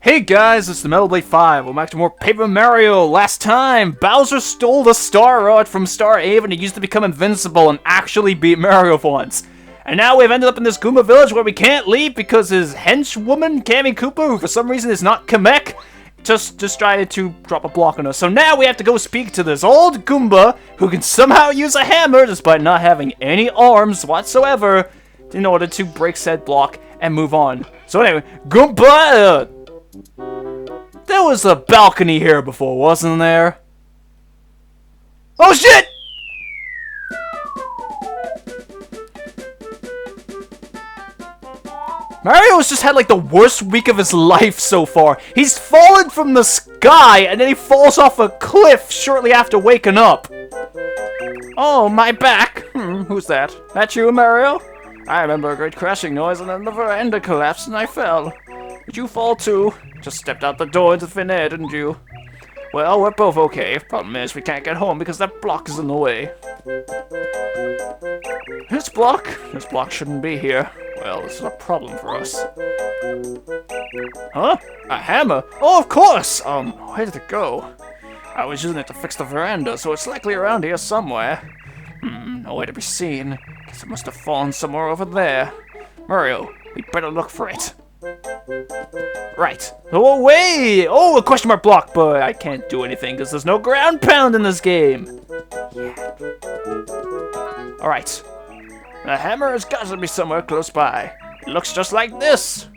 Hey guys, it's the Metal Blade 5. We're back to more Paper Mario. Last time, Bowser stole the Star Rod from Star Haven and used to become invincible and actually beat Mario for once. And now we've ended up in this Goomba village where we can't leave because his henchwoman, Kammy Koopa, who for some reason is not Kamek, just decided to drop a block on us. So now we have to go speak to this old Goomba who can somehow use a hammer despite not having any arms whatsoever in order to break said block and move on. So anyway, Goomba! There was a balcony here before, wasn't there? Oh shit! Mario's just had like the worst week of his life so far. He's fallen from the sky and then he falls off a cliff shortly after waking up. Oh, my back. Who's that? That you, Mario? I remember a great crashing noise and then the veranda collapsed and I fell. Did you fall too? Just stepped out the door into thin air, didn't you? Well, we're both okay. Problem is, we can't get home because that block is in the way. This block? This block shouldn't be here. Well, this is a problem for us. Huh? A hammer? Oh, of course! Where did it go? I was using it to fix the veranda, so it's likely around here somewhere. No way to be seen. Guess it must have fallen somewhere over there. Mario, we better look for it. Right. Oh, wait! Oh, a question mark block, but I can't do anything because there's no ground pound in this game. Alright. The hammer has got to be somewhere close by. It looks just like this.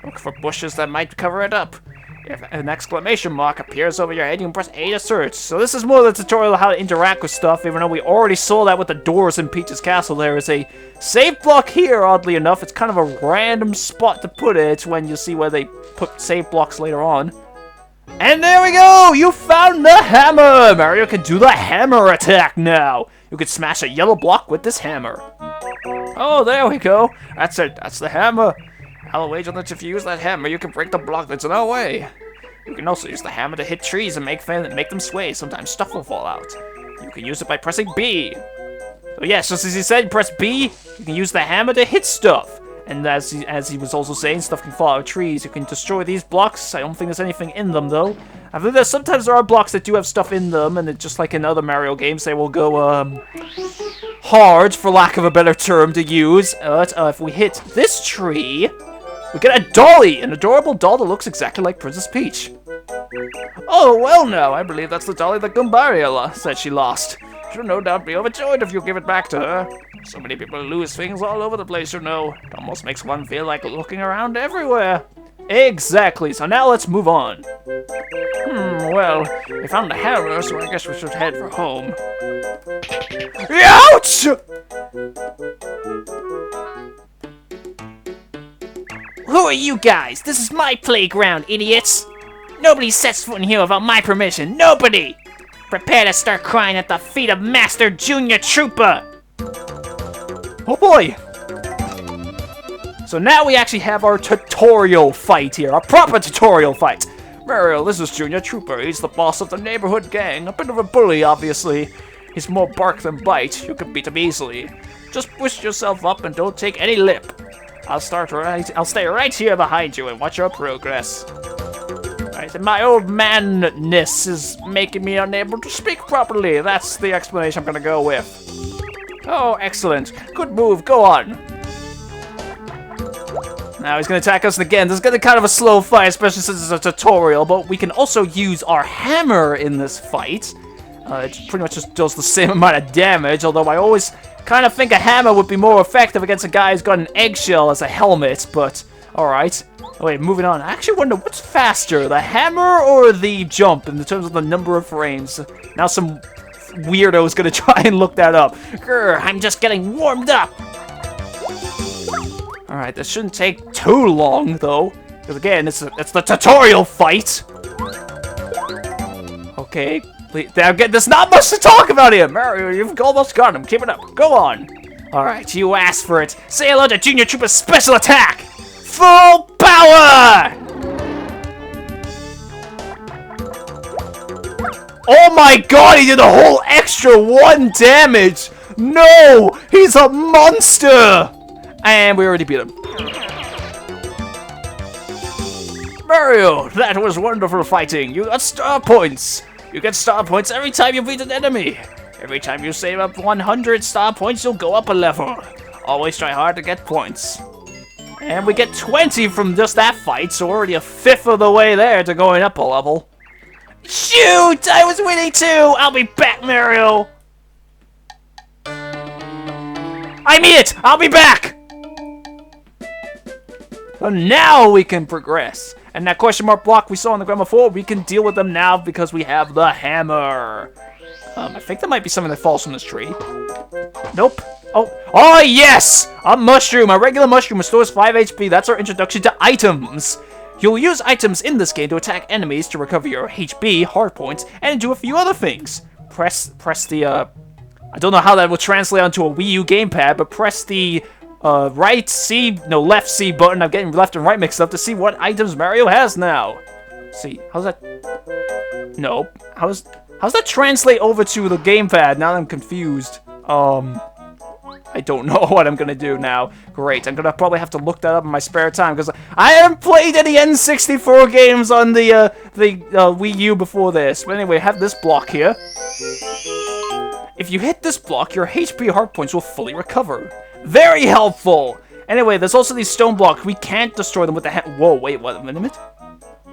Look for bushes that might cover it up. If an exclamation mark appears over your head, you can press A to search. So this is more the tutorial on how to interact with stuff, even though we already saw that with the doors in Peach's castle. There is a save block here, oddly enough. It's kind of a random spot to put it when you see where they put save blocks later on. And there we go! You found the hammer! Mario can do the hammer attack now! You can smash a yellow block with this hammer. Oh, there we go. That's it. That's the hammer. I'll wager that if you use that hammer, you can break the block that's in our way. You can also use the hammer to hit trees and make them sway. Sometimes stuff will fall out. You can use it by pressing B. So yes, just as he said, press B. You can use the hammer to hit stuff. And as he was also saying, stuff can fall out of trees. You can destroy these blocks. I don't think there's anything in them, though. I think that sometimes there are blocks that do have stuff in them, and just like in other Mario games, they will go, hard, for lack of a better term to use. If we hit this tree, we get a dolly, an adorable doll that looks exactly like Princess Peach. Oh, well now, I believe that's the dolly that Goombaria said she lost. She'll no doubt be overjoyed if you give it back to her. So many people lose things all over the place, you know. It almost makes one feel like looking around everywhere. Exactly, so now let's move on. Well, we found the hammer, so I guess we should head for home. Ouch! Who are you guys? This is my playground, idiots! Nobody sets foot in here without my permission. Nobody! Prepare to start crying at the feet of Master Junior Troopa! Oh boy! So now we actually have our tutorial fight here, a proper tutorial fight. Mario, this is Junior Troopa. He's the boss of the neighborhood gang. A bit of a bully, obviously. He's more bark than bite. You can beat him easily. Just push yourself up and don't take any lip. I'll stay right here behind you and watch your progress. Right, and my old manness is making me unable to speak properly. That's the explanation I'm gonna go with. Oh, excellent. Good move. Go on. Now he's going to attack us again. This is going to be kind of a slow fight, especially since it's a tutorial, but we can also use our hammer in this fight. It pretty much just does the same amount of damage, although I always kind of think a hammer would be more effective against a guy who's got an eggshell as a helmet, but alright. Wait, moving on. I actually wonder what's faster, the hammer or the jump in terms of the number of frames. Now some weirdo is going to try and look that up. Grr, I'm just getting warmed up. Alright, this shouldn't take too long, though. Because again, it's the tutorial fight. Okay. There's not much to talk about here. Mario, you've almost got him. Keep it up. Go on. Alright, you asked for it. Say hello to Junior Troopa's special attack. Full power! Oh my god, he did a whole extra 1 damage! No! He's a monster! And we already beat him. Mario, that was wonderful fighting. You got star points. You get star points every time you beat an enemy. Every time you save up 100 star points, you'll go up a level. Always try hard to get points. And we get 20 from just that fight, so we're already a fifth of the way there to going up a level. Shoot! I was winning too! I'll be back, Mario! I'm it! I'll be back! So now we can progress. And that question mark block we saw on the ground before, we can deal with them now because we have the hammer. I think that might be something that falls from this tree. Nope. Oh yes! A mushroom! A regular mushroom restores 5 HP. That's our introduction to items. You'll use items in this game to attack enemies to recover your HP, hard points, and do a few other things. Press the, I don't know how that will translate onto a Wii U gamepad, but press the, left C button. I'm getting left and right mixed up to see what items Mario has now. Let's see, how's that? Nope. How's that translate over to the gamepad? Now I'm confused. I don't know what I'm gonna do now. Great, I'm gonna probably have to look that up in my spare time because I haven't played any N64 games on the Wii U before this. But anyway, I have this block here. If you hit this block, your HP hard points will fully recover. Very helpful! Anyway, there's also these stone blocks. We can't destroy them with the Whoa, wait, what, a minute?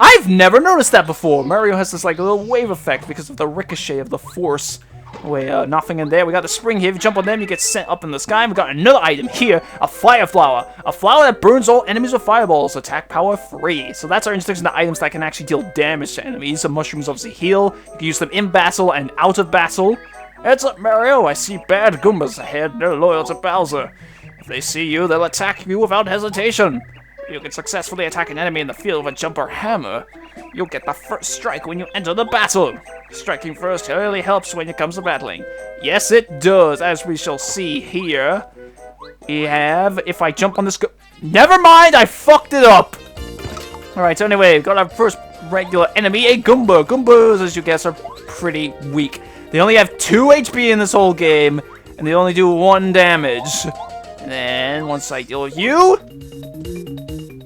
I've never noticed that before! Mario has this, like, little wave effect because of the ricochet of the force. Wait, nothing in there. We got the spring here. If you jump on them, you get sent up in the sky. We got another item here, a fire flower. A flower that burns all enemies with fireballs. Attack power free. So that's our introduction to items that can actually deal damage to enemies. The mushrooms obviously heal. You can use them in battle and out of battle. Heads up, Mario. I see bad Goombas ahead. They're loyal to Bowser. If they see you, they'll attack you without hesitation. You can successfully attack an enemy in the field with a jump or hammer. You'll get the first strike when you enter the battle. Striking first really helps when it comes to battling. Yes, it does, as we shall see here. We have, if I jump on this never mind, I fucked it up! Alright, so anyway, we've got our first regular enemy, a Goomba. Goombas, as you guess, are pretty weak. They only have 2 HP in this whole game, and they only do 1 damage. And then, once I deal with you,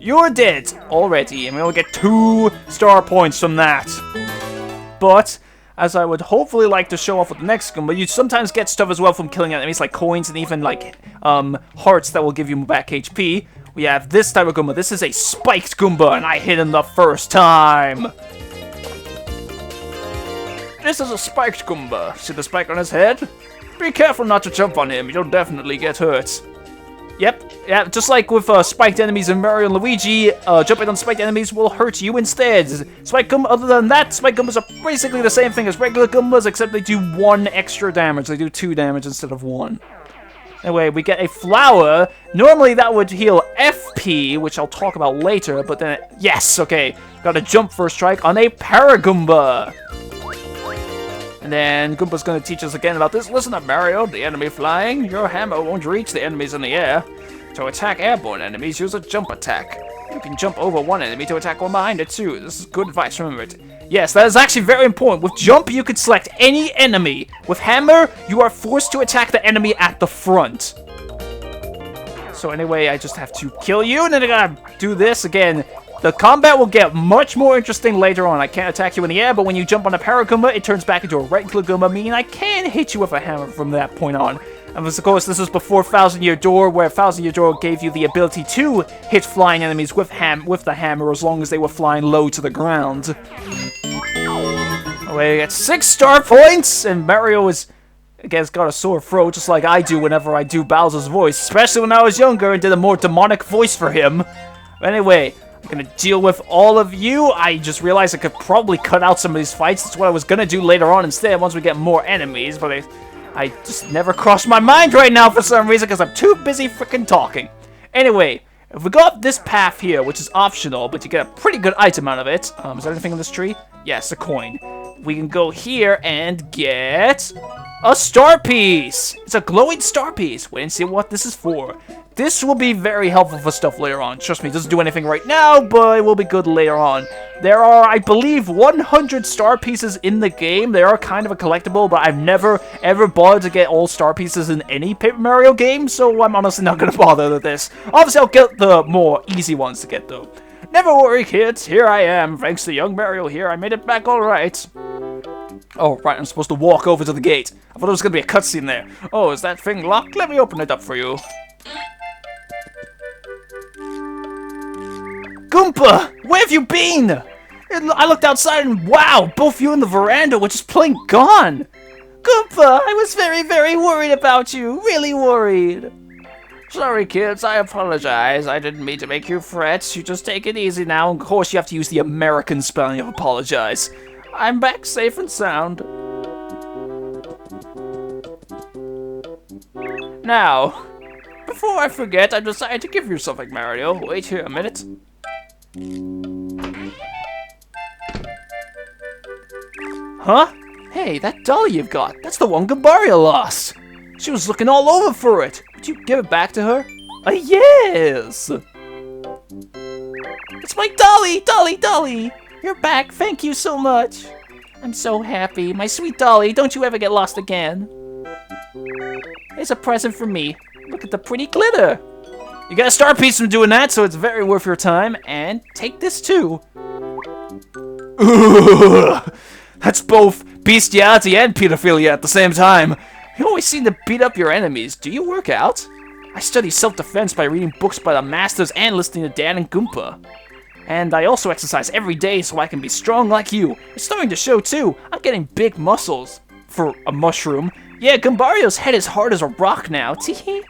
you're dead already, and we only get 2 star points from that. But, as I would hopefully like to show off with the next Goomba, you sometimes get stuff as well from killing enemies, like coins and even, like, hearts that will give you back HP. We have this type of Goomba. This is a spiked Goomba, and I hit him the first time. This is a spiked Goomba. See the spike on his head? Be careful not to jump on him. You'll definitely get hurt. Yep, yeah, just like with spiked enemies in Mario and Luigi, jumping on spiked enemies will hurt you instead. Spiked Goomba, other than that, spiked Goombas are basically the same thing as regular Goombas, except they do 1 extra damage. They do 2 damage instead of 1. Anyway, we get a flower. Normally that would heal FP, which I'll talk about later, but then, yes, okay. Got a jump first strike on a Paragoomba. And then Goomba's gonna teach us again about this. Listen up, Mario. The enemy flying. Your hammer won't reach the enemies in the air. To attack airborne enemies, use a jump attack. You can jump over one enemy to attack one behind it too. This is good advice, remember it. Yes, that is actually very important. With jump, you can select any enemy. With hammer, you are forced to attack the enemy at the front. So anyway, I just have to kill you, and then I gotta do this again. The combat will get much more interesting later on. I can't attack you in the air, but when you jump on a Paragoomba, it turns back into a regular Goomba, meaning I can hit you with a hammer from that point on. And of course, this was before Thousand Year Door, where Thousand Year Door gave you the ability to hit flying enemies with the hammer as long as they were flying low to the ground. We get 6 star points, and Mario is, again, got a sore throat, just like I do whenever I do Bowser's voice, especially when I was younger and did a more demonic voice for him. But anyway, I'm gonna deal with all of you. I just realized I could probably cut out some of these fights. That's what I was gonna do later on instead, once we get more enemies, but I just never crossed my mind right now for some reason, because I'm too busy freaking talking. Anyway, if we go up this path here, which is optional, but you get a pretty good item out of it. Is there anything in this tree? Yes, a coin. We can go here and get a star piece. It's a glowing star piece. Wait and see what this is for. This will be very helpful for stuff later on. Trust me, it doesn't do anything right now, but it will be good later on. There are, I believe, 100 star pieces in the game. They are kind of a collectible, but I've never, ever bothered to get all star pieces in any Paper Mario game, so I'm honestly not going to bother with this. Obviously, I'll get the more easy ones to get, though. Never worry, kids. Here I am. Thanks to young Mario here, I made it back all right. Oh, right, I'm supposed to walk over to the gate. I thought it was going to be a cutscene there. Oh, is that thing locked? Let me open it up for you. Goomba! Where have you been? I looked outside and wow, both you and the veranda were just plain gone. Goomba, I was very, very worried about you. Really worried. Sorry, kids, I apologize. I didn't mean to make you fret. You just take it easy now. Of course, you have to use the American spelling of apologize. I'm back safe and sound. Now, before I forget, I decided to give you something, Mario. Wait here a minute. Huh? Hey, that dolly you've got, that's the one Goombaria lost. She was looking all over for it. Would you give it back to her? Yes! It's my dolly, dolly! You're back, thank you so much. I'm so happy. My sweet dolly, don't you ever get lost again. It's a present from me. Look at the pretty glitter. You got a star piece from doing that, so it's very worth your time. And take this too. Ugh, that's both bestiality and pedophilia at the same time. You always seem to beat up your enemies. Do you work out? I study self-defense by reading books by the masters and listening to Dan and Goomba. And I also exercise every day so I can be strong like you. It's starting to show too. I'm getting big muscles. For a mushroom. Yeah, Goombario's head is hard as a rock now. Teehee.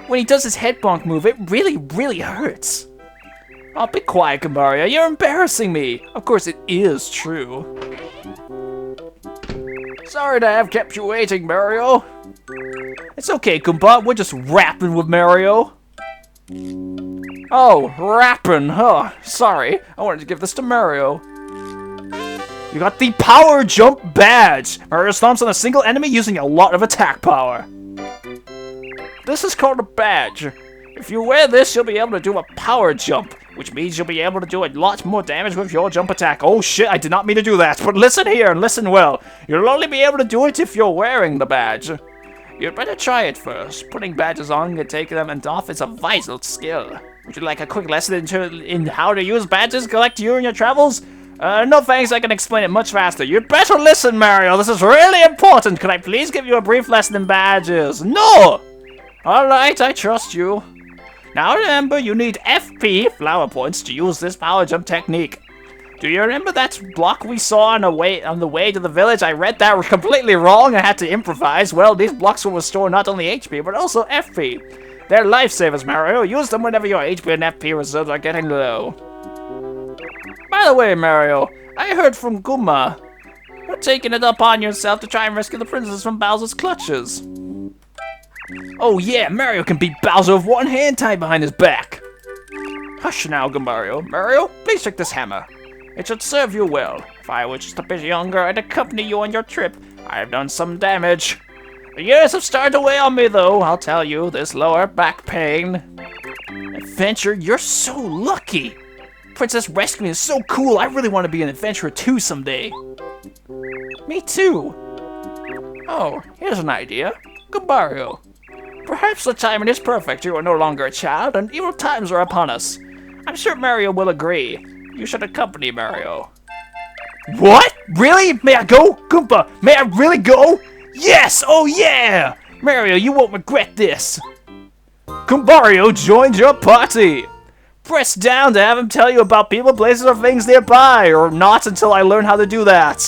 When he does his head bonk move, it really, really hurts. Oh, be quiet, Goombario. You're embarrassing me. Of course, it is true. Sorry to have kept you waiting, Mario. It's okay, Goomba. We're just rapping with Mario. Oh, rapping, huh? Sorry, I wanted to give this to Mario. You got the Power Jump Badge! Mario stomps on a single enemy using a lot of attack power. This is called a badge. If you wear this, you'll be able to do a power jump, which means you'll be able to do a lot more damage with your jump attack. Oh shit, I did not mean to do that, but listen here and listen well. You'll only be able to do it if you're wearing the badge. You'd better try it first. Putting badges on and taking them and off is a vital skill. Would you like a quick lesson in how to use badges collect during your travels? No thanks, I can explain it much faster. You'd better listen, Mario. This is really important. Could I please give you a brief lesson in badges? No! Alright, I trust you. Now remember, you need FP, flower points, to use this power jump technique. Do you remember that block we saw on the way to the village? I read that completely wrong. I had to improvise. Well, these blocks will restore not only HP, but also FP. They're lifesavers, Mario. Use them whenever your HP and FP reserves are getting low. By the way, Mario, I heard from Goomba. You're taking it upon yourself to try and rescue the princess from Bowser's clutches. Oh yeah, Mario can beat Bowser with one hand tied behind his back. Hush now, Goombario. Mario, please take this hammer. It should serve you well. If I were just a bit younger, I'd accompany you on your trip. I have done some damage. The years have started to weigh on me, though. I'll tell you, this lower back pain. Adventure, you're so lucky. Princess rescuing is so cool. I really want to be an adventurer too someday. Me too. Oh, here's an idea. Goombario. Perhaps the timing is perfect. You are no longer a child, and evil times are upon us. I'm sure Mario will agree. You should accompany Mario. What? Really? May I go? Goomba, may I really go? Yes! Oh yeah! Mario, you won't regret this. Goombario joined your party. Press down to have him tell you about people, places, or things nearby, or not until I learn how to do that.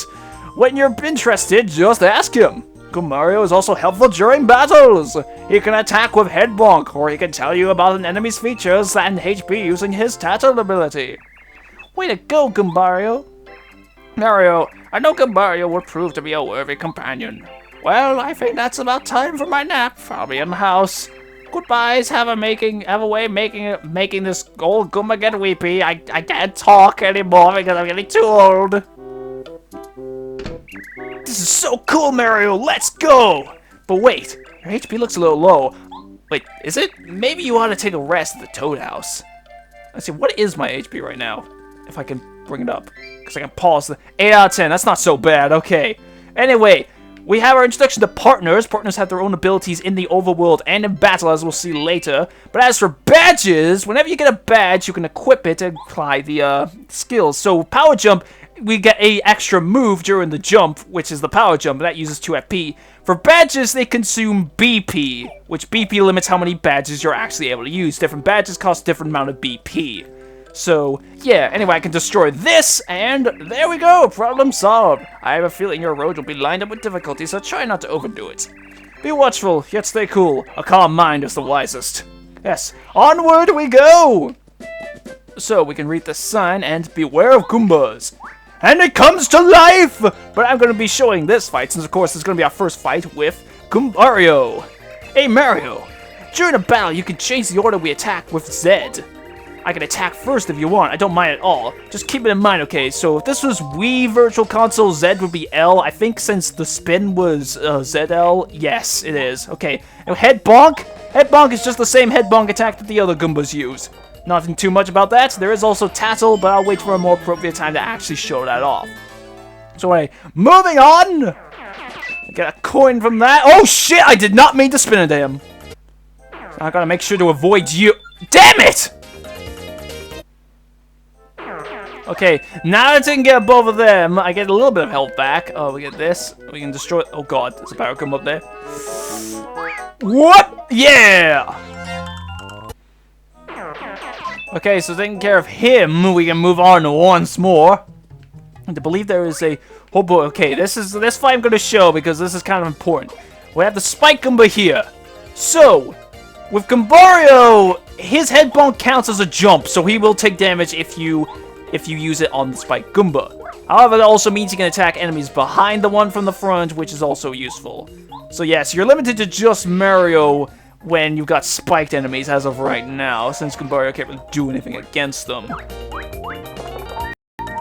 When you're interested, just ask him. Goombario is also helpful during battles. He can attack with head bonk, or he can tell you about an enemy's features and HP using his tattle ability. Way to go, Goombario. Mario, I know Goombario will prove to be a worthy companion. Well, I think that's about time for my nap. I'll be in the house. Goodbyes. Have a way making this old Goomba get weepy. I can't talk anymore because I'm getting too old. This is so cool, Mario. Let's go. But wait, your HP looks a little low. Wait, is it? Maybe you ought to take a rest at the Toad House. Let's see, what is my HP right now? If I can bring it up. Because I can pause the 8 out of 10. That's not so bad. Okay. Anyway, we have our introduction to partners. Partners have their own abilities in the overworld and in battle, as we'll see later. But as for badges, whenever you get a badge, you can equip it and apply the skills. So power jump, we get a extra move during the jump, which is the power jump, and that uses 2 FP. For badges, they consume BP, which BP limits how many badges you're actually able to use. Different badges cost different amount of BP. So, yeah, anyway, I can destroy this, and there we go, problem solved. I have a feeling your road will be lined up with difficulties, so try not to overdo it. Be watchful, yet stay cool. A calm mind is the wisest. Yes, onward we go! So, we can read the sign, and beware of Goombas. And it comes to life! But I'm going to be showing this fight, since of course it's going to be our first fight with Goombario. Hey Mario, during a battle you can change the order we attack with Z. I can attack first if you want, I don't mind at all. Just keep it in mind, okay? So if this was Wii Virtual Console, Z would be L. I think since the spin was ZL, yes, it is. Okay, now head bonk? Head bonk is just the same head bonk attack that the other Goombas use. Nothing too much about that. There is also Tattle, but I'll wait for a more appropriate time to actually show that off. So anyway, moving on! Get a coin from that. Oh shit, I did not mean to spin it at him. I gotta make sure to avoid you. Damn it! Okay, now that I can get both of them, I get a little bit of health back. Oh, we get this. We can destroy... Oh god, there's a power come up there. What? Yeah! Okay, so taking care of him, we can move on once more. And I believe there is a... Oh boy, okay, this fight I'm going to show because this is kind of important. We have the Spike Goomba here. So, with Goombario, his head bonk counts as a jump, so he will take damage if you use it on the Spike Goomba. However, that also means you can attack enemies behind the one from the front, which is also useful. So yes, you're limited to just Mario when you've got spiked enemies as of right now, since Goombario can't really do anything against them.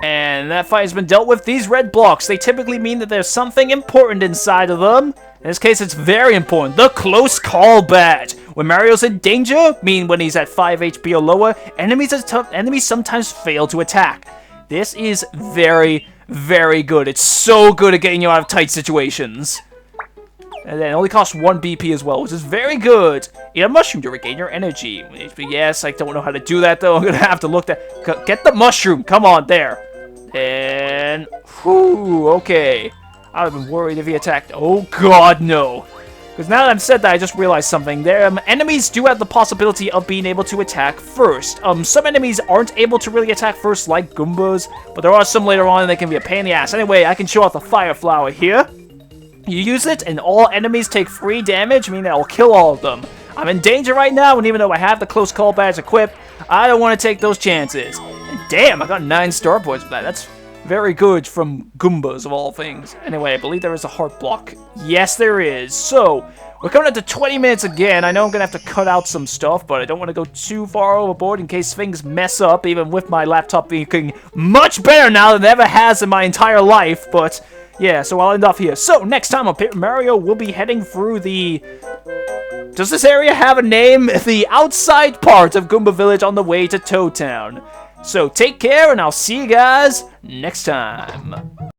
And that fight has been dealt with. These red blocks, they typically mean that there's something important inside of them. In this case, it's very important. The Close Call Badge. When Mario's in danger, meaning when he's at 5 HP or lower, enemies sometimes fail to attack. This is very, very good. It's so good at getting you out of tight situations. And then it only costs 1 BP as well, which is very good. Eat a mushroom to regain your energy. Yes, I don't know how to do that though. I'm gonna have to look that. Get the mushroom. Come on, there. And whew, okay. I would have been worried if he attacked. Oh god, no. Because now that I've said that, I just realized something. Enemies do have the possibility of being able to attack first. Some enemies aren't able to really attack first, like Goombas, but there are some later on and they can be a pain in the ass. Anyway, I can show off the Fire Flower here. You use it, and all enemies take free damage, meaning I'll kill all of them. I'm in danger right now, and even though I have the Close Call Badge equipped, I don't want to take those chances. And damn, I got 9 star points for that. That's very good from Goombas, of all things. Anyway, I believe there is a heart block. Yes, there is. So, we're coming up to 20 minutes again. I know I'm going to have to cut out some stuff, but I don't want to go too far overboard in case things mess up, even with my laptop being much better now than it ever has in my entire life, but... yeah, so I'll end off here. So, next time on Paper Mario, we'll be heading through the... does this area have a name? The outside part of Goomba Village on the way to Toad Town. So, take care, and I'll see you guys next time.